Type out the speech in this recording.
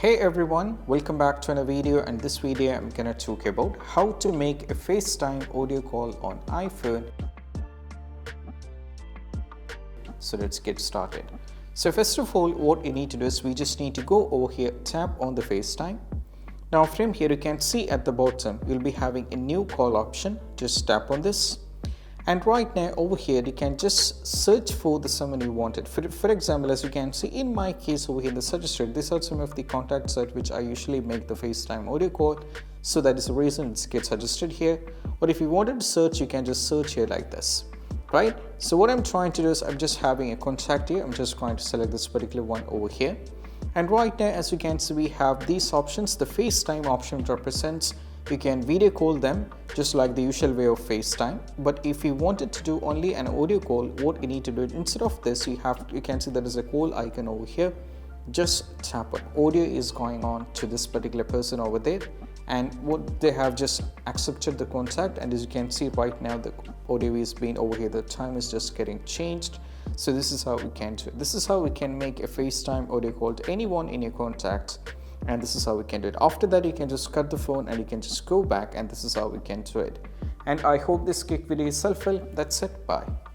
Hey everyone, welcome back to another video, and this video I'm gonna talk about how to make a FaceTime audio call on iPhone. So let's get started. So first of all, what you need to do is we just need to go over here, tap on the FaceTime. Now from here you can see at the bottom you'll be having a new call option. Just tap on this. And right now over here you can just search for the someone you wanted. For example, as you can see in my case over here, the suggested, these are some of the contacts at which I usually make the FaceTime audio call. So that is the reason it gets suggested here. But if you wanted to search, you can just search here like this, right? So what I'm trying to do is I'm just having a contact here. I'm just going to select this particular one over here. And right now, as you can see, we have these options. The FaceTime option represents you can video call them just like the usual way of FaceTime. But if you wanted to do only an audio call, what you need to do, instead of this, you can see there is a call icon over here. Just tap on audio is going on to this particular person over there, and what they have just accepted the contact. And as you can see right now, the audio is being over here, the time is just getting changed. So this is how we can do it. This is how we can make a FaceTime audio call to anyone in your contacts. And this is how we can do it. After that, you can just cut the phone and you can just go back, and this is how we can do it. And I hope this quick video is helpful. That's it. Bye.